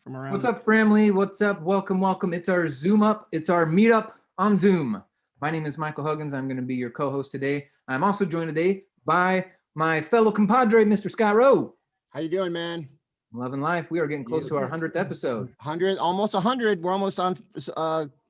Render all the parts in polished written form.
from around. What's up, family? What's up? Welcome, welcome. It's our Zoom up. It's our meetup on Zoom. My name is Michael Huggins. I'm going to be your co-host today. I'm also joined today by my fellow compadre, Mr. Scott Rowe. How you doing, man? Loving life. We are getting close to our 100th episode. 100, almost 100. We're almost on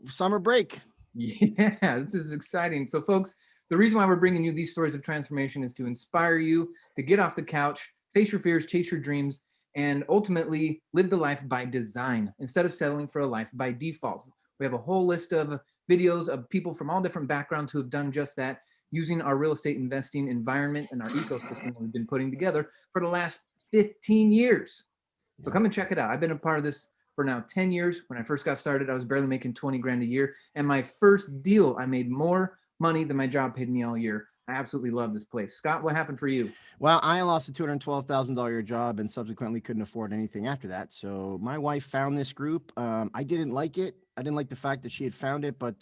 summer break. Yeah, this is exciting. So, folks, the reason why we're bringing you these stories of transformation is to inspire you to get off the couch, face your fears, chase your dreams, and ultimately live the life by design instead of settling for a life by default. We have a whole list of videos of people from all different backgrounds who have done just that using our real estate investing environment and our ecosystem that we've been putting together for the last 15 years. So come and check it out. I've been a part of this for now 10 years. When I first got started, I was barely making 20 grand a year. And my first deal, I made more money than my job paid me all year. I absolutely love this place. Scott, what happened for you? Well, I lost a $212,000 a year job and subsequently couldn't afford anything after that. So my wife found this group. I didn't like it. I didn't like the fact that she had found it, but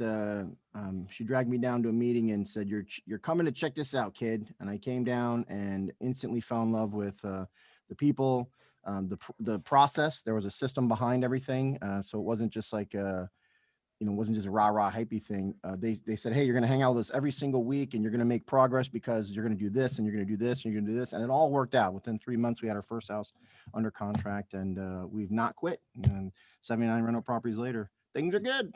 she dragged me down to a meeting and said, "You're coming to check this out, kid." And I came down and instantly fell in love with the people, the process. There was a system behind everything, so it wasn't just like it wasn't just a rah hypey thing. They said, "Hey, you're going to hang out with us every single week and you're going to make progress because you're going to do this and you're going to do this and you're going to do this." And it all worked out. Within 3 months, we had our first house under contract and we've not quit. And 79 rental properties later, things are good.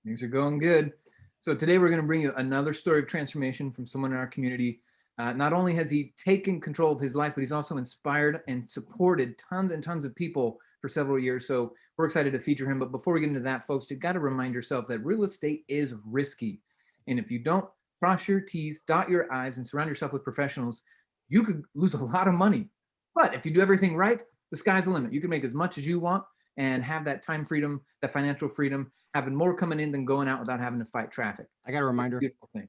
Things are going good. So today we're going to bring you another story of transformation from someone in our community. Not only has he taken control of his life, but he's also inspired and supported tons and tons of people for several years. So we're excited to feature him. But before we get into that, folks, you've got to remind yourself that real estate is risky. And if you don't cross your T's, dot your I's, and surround yourself with professionals, you could lose a lot of money. But if you do everything right, the sky's the limit. You can make as much as you want and have that time freedom, that financial freedom, having more coming in than going out without having to fight traffic. I got a reminder. Beautiful thing.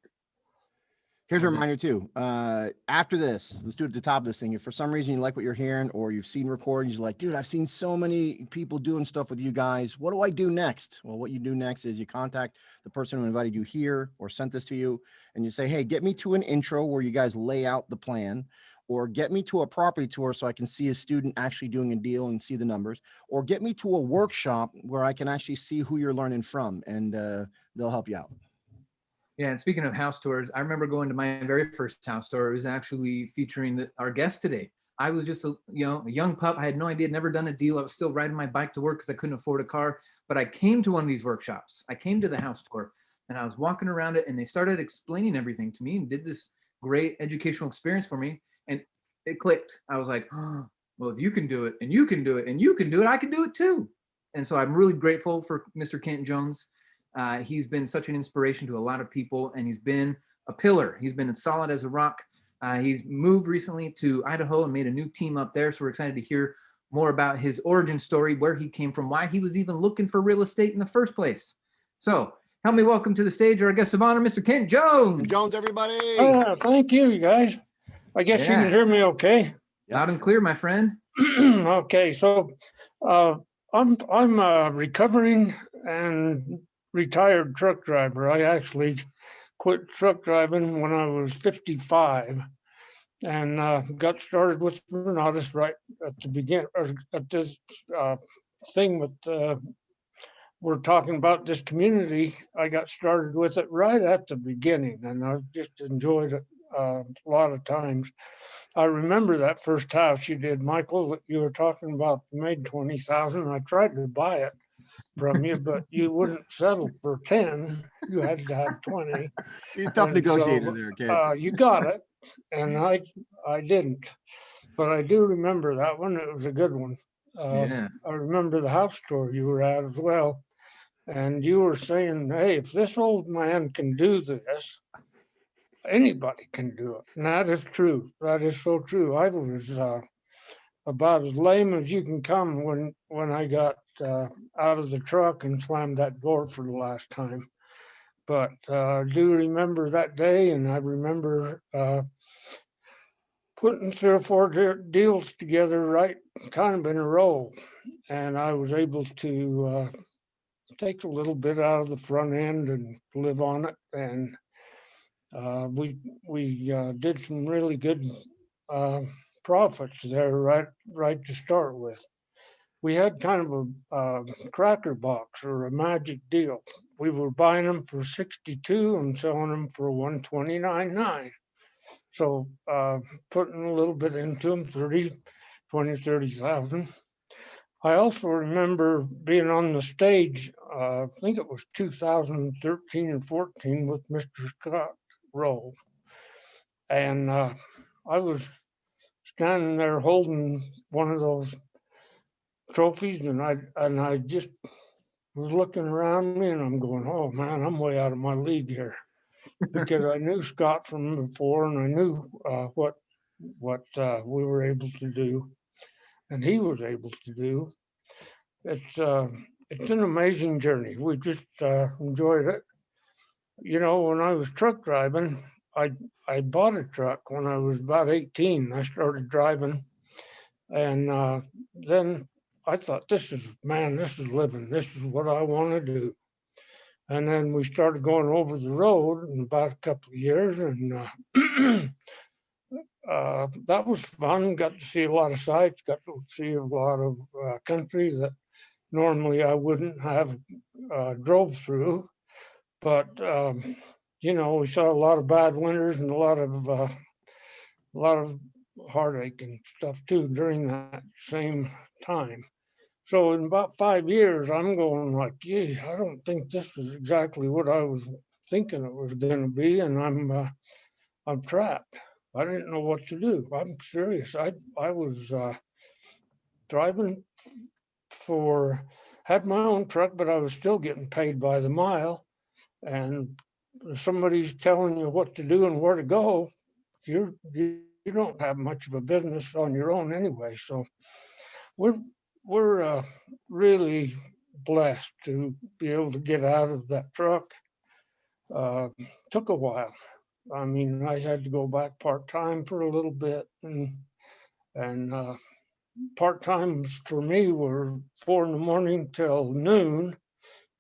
Here's a reminder too. After this, let's do it at the top of this thing. If for some reason you like what you're hearing or you've seen recordings, you're like, "Dude, I've seen so many people doing stuff with you guys. What do I do next?" Well, what you do next is you contact the person who invited you here or sent this to you and you say, "Hey, get me to an intro where you guys lay out the plan, or get me to a property tour so I can see a student actually doing a deal and see the numbers, or get me to a workshop where I can actually see who you're learning from," and they'll help you out. Yeah, and speaking of house tours, I remember going to my very first house tour. It was actually featuring our guest today. I was just a young pup. I had no idea, never done a deal. I was still riding my bike to work because I couldn't afford a car. But I came to one of these workshops. I came to the house tour, and I was walking around it, and they started explaining everything to me and did this great educational experience for me. And it clicked. I was like, "Oh, well, if you can do it, and you can do it, and you can do it, I can do it too." And so I'm really grateful for Mr. Kent Jones. He's been such an inspiration to a lot of people, and he's been a pillar. He's been as solid as a rock. He's moved recently to Idaho and made a new team up there. So we're excited to hear more about his origin story, where he came from, why he was even looking for real estate in the first place. So help me welcome to the stage our guest of honor, Mr. Kent Jones. Kent Jones, everybody. Thank you, guys. I guess you can hear me okay. Loud and clear, my friend. Okay, so I'm a recovering and retired truck driver. I actually quit truck driving when I was 55 and got started with Renatus right at the beginning, at this thing with we're talking about this community. I got started with it right at the beginning, and I just enjoyed it a lot of times. I remember that first house you did, Michael, that you were talking about, made 20,000. I tried to buy it from you, but you wouldn't settle for 10. You had to have 20. You're a tough negotiator there, kid. You got it, and I didn't. But I do remember that one. It was a good one. I remember the house tour you were at as well. And you were saying, "Hey, if this old man can do this, anybody can do it." And that is true. That is so true. I was about as lame as you can come when I got out of the truck and slammed that door for the last time. But I do remember that day, and I remember putting 3 or 4 deals together right kind of in a row. And I was able to take a little bit out of the front end and live on it. And we did some really good profits there right to start with. we had kind of a cracker box or a magic deal. We were buying them for 62 and selling them for 129.9. So putting a little bit into them, 30,000. I also remember being on the stage, I think it was 2013 and 14 with Mr. Scott Rowe. And I was standing there holding one of those trophies, and I just was looking around me and I'm going, oh man, I'm way out of my league here. Because I knew Scott from before and I knew what we were able to do and he was able to do. It's an amazing journey. We just enjoyed it. You know, when I was truck driving, I bought a truck when I was about 18. I started driving, and then I thought, this is living. This is what I want to do. And then we started going over the road in about a couple of years, and that was fun. Got to see a lot of sights, got to see a lot of countries that normally I wouldn't have drove through. But you know, we saw a lot of bad winters and a lot of heartache and stuff too during that same time. So in about 5 years, I'm going like, gee, I don't think this is exactly what I was thinking it was going to be, and I'm trapped. I didn't know what to do. I'm serious. I was driving had my own truck, but I was still getting paid by the mile. And if somebody's telling you what to do and where to go, you don't have much of a business on your own anyway. So we're really blessed to be able to get out of that truck. Took a while. I mean, I had to go back part-time for a little bit, and part-times for me were 4 in the morning till noon,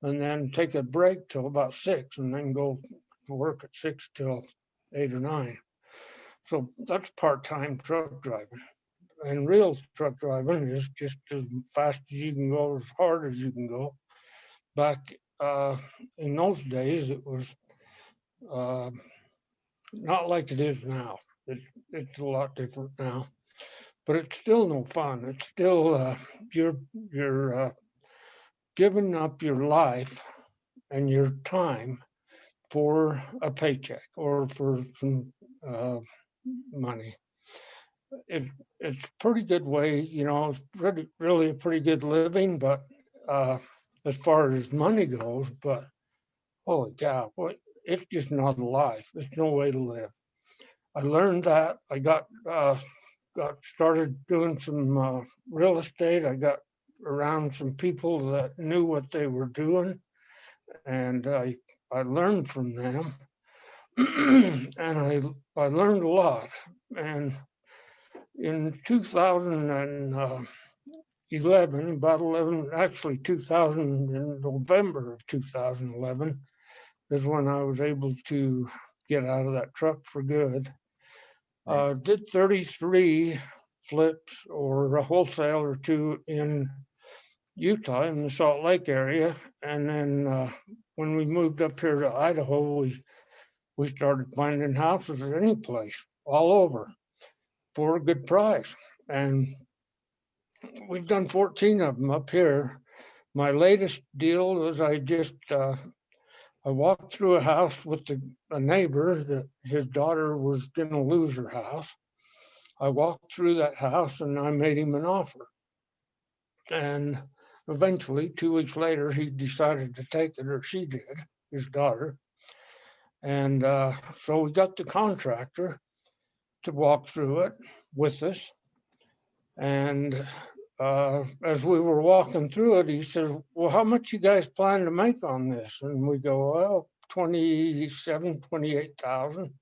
and then take a break till about 6, and then go to work at 6 till 8 or 9. So that's part-time truck driving. And real truck driving is just as fast as you can go, as hard as you can go. Back in those days, it was not like it is now. It's a lot different now, but it's still no fun. It's still you're giving up your life and your time for a paycheck or for some money. It's a pretty good way, you know. It's really a pretty good living, but as far as money goes, but holy cow, it's just not a life. It's no way to live. I learned that. I got started doing some real estate. I got around some people that knew what they were doing, and I learned from them, and I learned a lot. And in 2011, about 11, actually 2000, in November of 2011, is when I was able to get out of that truck for good. Nice. Did 33 flips or a wholesale or two in Utah in the Salt Lake area. And then when we moved up here to Idaho, we started finding houses at any place, all over, for a good price. And we've done 14 of them up here. My latest deal was I walked through a house with a neighbor that his daughter was going to lose her house. I walked through that house and I made him an offer. And eventually, 2 weeks later, he decided to take it, or she did, his daughter. And so we got the contractor to walk through it with us. And as we were walking through it, he said, well, how much you guys plan to make on this? And we go, well, 28,000.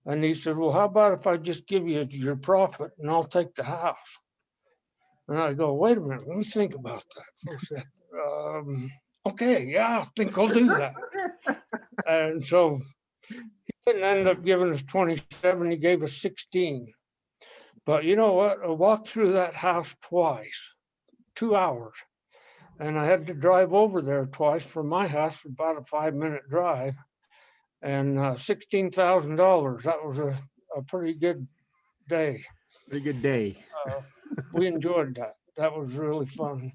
And he said, well, how about if I just give you your profit and I'll take the house? And I go, wait a minute, let me think about that for a second. Okay, yeah, I think I'll do that. And so he didn't end up giving us 27, he gave us 16. But you know what? I walked through that house twice 2 hours. And I had to drive over there twice from my house, about a 5-minute drive, and $16,000. That was a pretty good day. Pretty good day. We enjoyed that. That was really fun.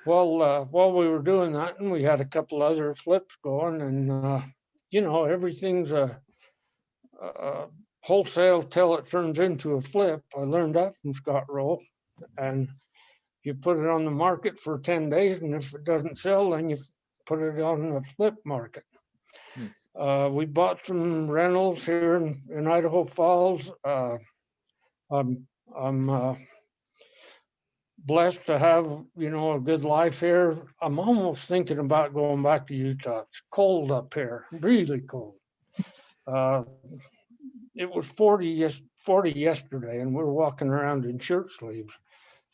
Well, while we were doing that, and we had a couple other flips going, and everything's a wholesale till it turns into a flip. I learned that from Scott Rowe, and you put it on the market for 10 days, and if it doesn't sell, then you put it on the flip market. Nice. We bought some rentals here in Idaho Falls. I'm blessed to have, a good life here. I'm almost thinking about going back to Utah. It's cold up here, really cold. It was 40 yesterday, and we're walking around in shirt sleeves.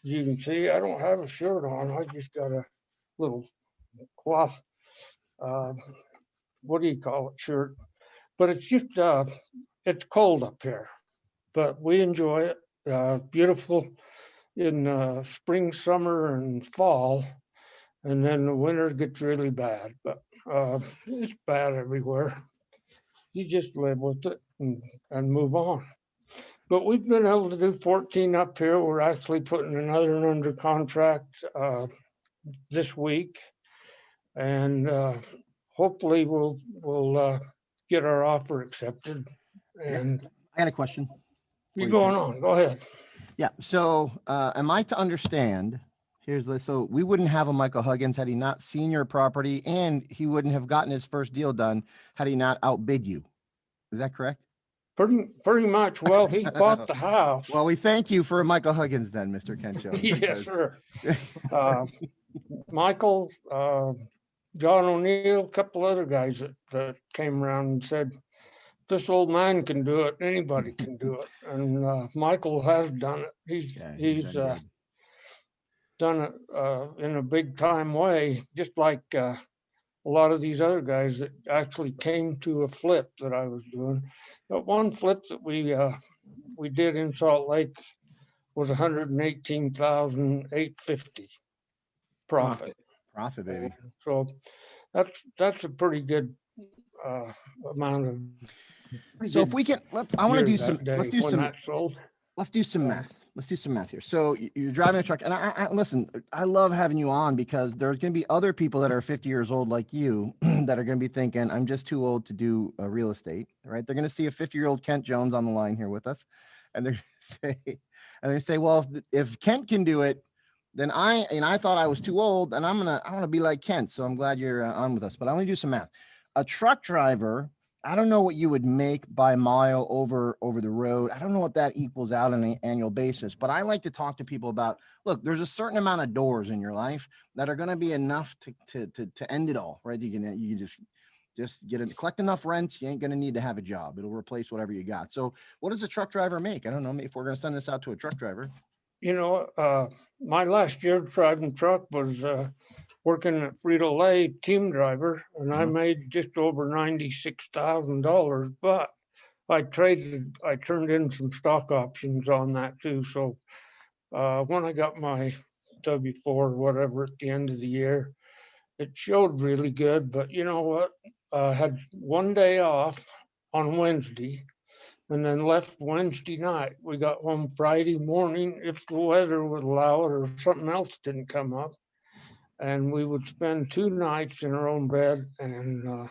As you can see, I don't have a shirt on. I just got a little cloth, what do you call it, shirt. But it's just, it's cold up here, but we enjoy it. Beautiful in spring, summer, and fall. And then the winter gets really bad, but it's bad everywhere. You just live with it and move on. But we've been able to do 14 up here. We're actually putting another one under contract this week, and hopefully we'll get our offer accepted. And I got a question. you going on? Go ahead. Yeah. So am I to understand, so we wouldn't have a Michael Huggins had he not seen your property, and he wouldn't have gotten his first deal done had he not outbid you. Is that correct? Pretty much. Well, he bought the house. Well, we thank you for Michael Huggins then, Mr. Kent Jones. Yes, sir. Michael, John O'Neill, a couple other guys that came around and said, this old man can do it. Anybody can do it. And Michael has done it. He's done it in a big time way, just like a lot of these other guys that actually came to a flip that I was doing. But one flip that we did in Salt Lake was 118,850 profit. Profit, baby. So that's a pretty good amount of. So if we can, let's do some math. Let's do some math here. So you're driving a truck, and I listen, I love having you on because there's going to be other people that are 50 years old like you that are going to be thinking, I'm just too old to do real estate, right? They're going to see a 50-year-old Kent Jones on the line here with us, and they're going to say, well, if Kent can do it, then I thought I was too old, and I want to be like Kent. So I'm glad you're on with us, but I want to do some math. A truck driver, I don't know what you would make by mile over the road. I don't know what that equals out on an annual basis, but I like to talk to people about, look, there's a certain amount of doors in your life that are going to be enough to end it all, right? You can just collect enough rents. You ain't going to need to have a job. It'll replace whatever you got. So what does a truck driver make? I don't know if we're going to send this out to a truck driver. My last year driving truck was working at Frito-Lay team driver, and I made just over $96,000, but I turned in some stock options on that too. So when I got my W-4 or whatever at the end of the year, it showed really good. But you know what? I had one day off on Wednesday and then left Wednesday night. We got home Friday morning if the weather would allow it or something else didn't come up. And we would spend 2 nights in our own bed and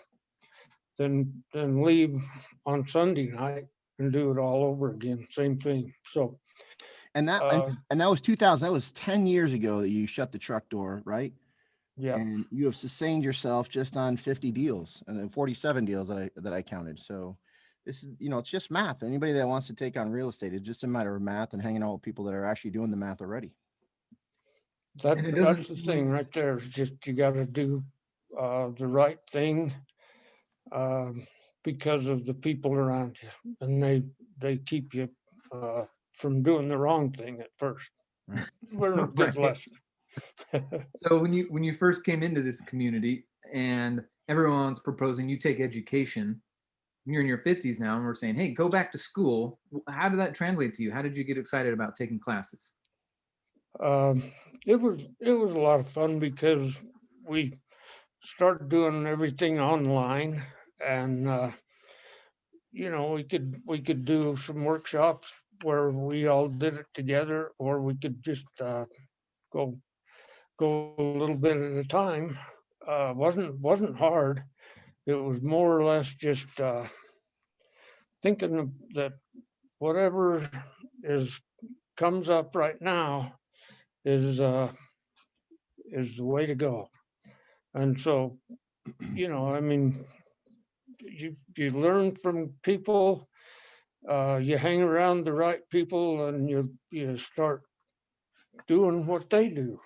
then leave on Sunday night and do it all over again. Same thing. So, and that was 2000. That was 10 years ago that you shut the truck door, right? Yeah. And you have sustained yourself just on 50 deals and then 47 deals that I counted. So this is, it's just math. Anybody that wants to take on real estate, it's just a matter of math and hanging out with people that are actually doing the math already. That's the thing right there. Is just you got to do the right thing because of the people around you, and they keep you from doing the wrong thing at first. Right. Learn a good lesson. So when you first came into this community and everyone's proposing you take education, you're in your 50s now, and we're saying, hey, go back to school. How did that translate to you? How did you get excited about taking classes? it was a lot of fun because we started doing everything online, and we could do some workshops where we all did it together, or we could just go go a little bit at a time. Wasn't hard. It was more or less just thinking that whatever is comes up right now is is the way to go. And so, I mean, you learn from people, you hang around the right people, and you start doing what they do.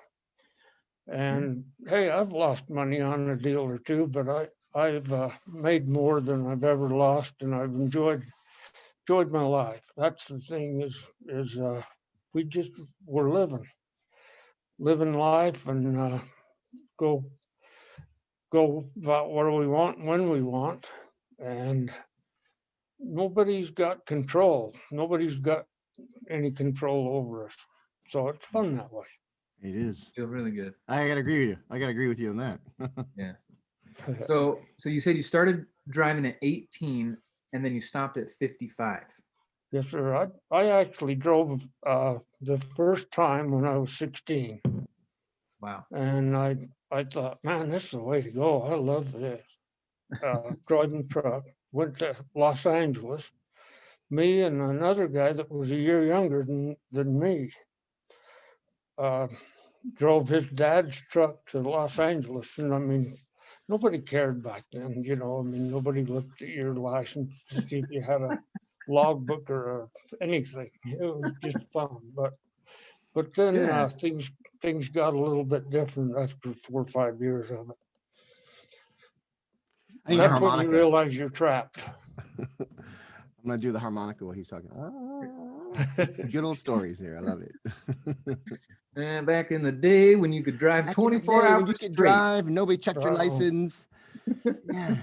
And hey, I've lost money on a deal or two, but I've made more than I've ever lost, and I've enjoyed my life. That's the thing is we just we're living life, and go go about where we want when we want, and nobody's got control. Nobody's got any control over us. So it's fun that way. It is. Feel really good. I gotta agree with you. I gotta agree with you on that. Yeah. So you said you started driving at 18 and then you stopped at 55. Yes, sir. I actually drove the first time when I was 16, Wow. and I thought, man, this is the way to go. I love this. Driving truck. Went to Los Angeles. Me and another guy that was a year younger than me drove his dad's truck to Los Angeles, and I mean, nobody cared back then. I mean, nobody looked at your license to see if you had a logbook or anything. It was just fun, but then Yeah. things got a little bit different after 4 or 5 years of it. I need a That's when you harmonica. realize you're trapped. I'm gonna do the harmonica while he's talking. Good old stories there. I love it. And back in the day when you could drive Back in the 24 day hours when you could straight. drive, nobody checked your Uh-oh. license. Yeah.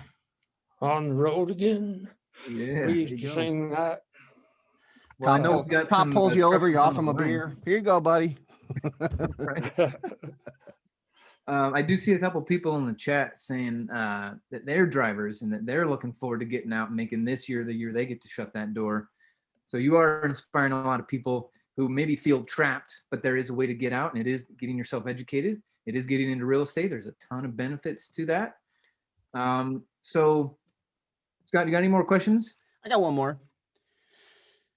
On the road again. Yeah. We used you to go. sing that. Well, I know we've got Cop some, pulls you over, you truckers offer on him a the line. beer. Here you go, buddy. Right. I do see a couple people in the chat saying that they're drivers and that they're looking forward to getting out and making this year the year they get to shut that door. So you are inspiring a lot of people who maybe feel trapped, but there is a way to get out, and it is getting yourself educated. It is getting into real estate. There's a ton of benefits to that. So Scott, you got any more questions? I got one more.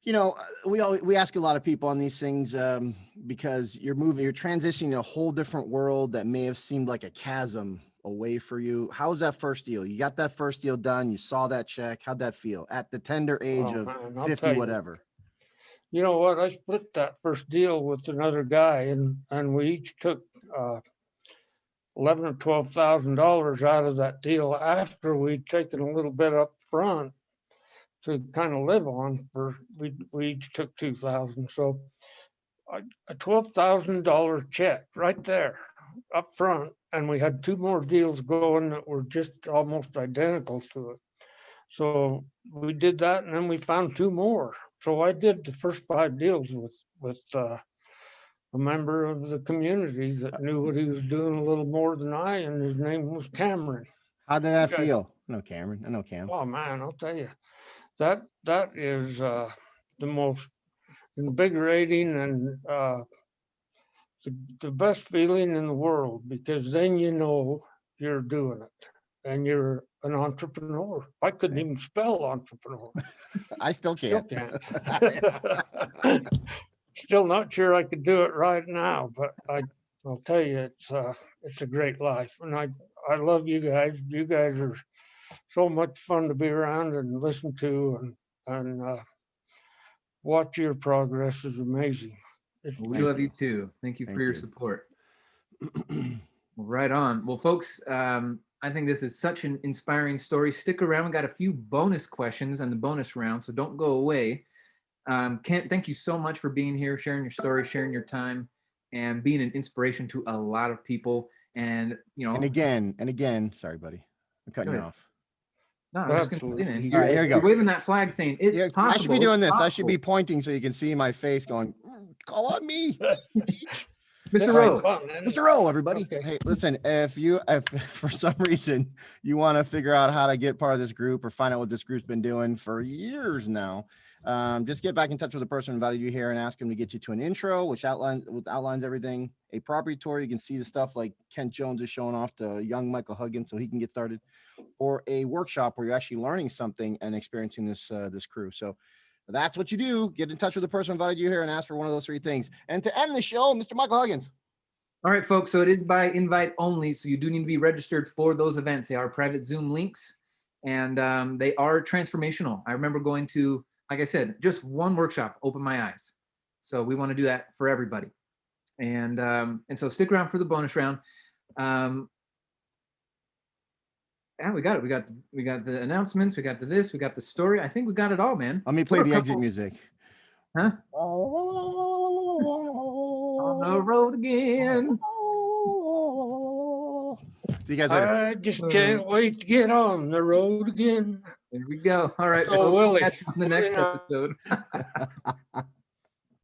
We ask a lot of people on these things because you're transitioning to a whole different world that may have seemed like a chasm away for you. How was that first deal? You got that first deal done. You saw that check. How'd that feel at the tender age of man, I'll 50, tell you. whatever? You know what? I split that first deal with another guy, and we each took $11,000 or $12,000 out of that deal after we'd taken a little bit up front to kind of live on. We each took $2,000, so a $12,000 check right there up front, and we had two more deals going that were just almost identical to it. So we did that, and then we found two more. So I did the first 5 deals with a member of the community that knew what he was doing a little more than I, and his name was Cameron. How did that Okay. feel? No, Cameron. I know Cam. Oh man, I'll tell you, that is the most invigorating and the best feeling in the world, because then you know you're doing it and you're an entrepreneur. I couldn't even spell entrepreneur. I still Still can't. can't. Still not sure I could do it right now, but I'll tell you, it's a great life, and I love you guys. You guys are so much fun to be around and listen to, and watch your progress is amazing. We love you too. Thank you for your support. Well, right on. Well, folks, I think this is such an inspiring story. Stick around. We got a few bonus questions on the bonus round, so don't go away. Kent, thank you so much for being here, sharing your story, sharing your time, and being an inspiration to a lot of people. And and again, sorry, buddy, I'm cutting you off. No, I was just going to say, all right, here we go. You're waving that flag saying it's possible. I should be doing this. I should be pointing so you can see my face going, call on me. Teach. This Mr. is Rowe. fun, isn't it? Mr. Rowe, everybody. Okay. Hey, listen, if for some reason you want to figure out how to get part of this group or find out what this group's been doing for years now, just get back in touch with the person who invited you here and ask them to get you to an intro, which outlines everything. A property tour, you can see the stuff like Kent Jones is showing off to young Michael Huggins so he can get started, or a workshop where you're actually learning something and experiencing this crew. So that's what you do. Get in touch with the person who invited you here and ask for one of those three things. And to end the show, Mr. Michael Huggins. All right, folks. So it is by invite only. So you do need to be registered for those events. They are private Zoom links, and they are transformational. I remember going to, like I said, just one workshop opened my eyes. So we want to do that for everybody. And so stick around for the bonus round. Yeah, we got it. We got the announcements. We got the this. We got the story. I think we got it all, man. Let me play the exit music. Huh? On the road again. So you guys later. I just can't wait to get on the road again. There we go. All right, So folks, we'll Willie, catch you on the next you know, episode.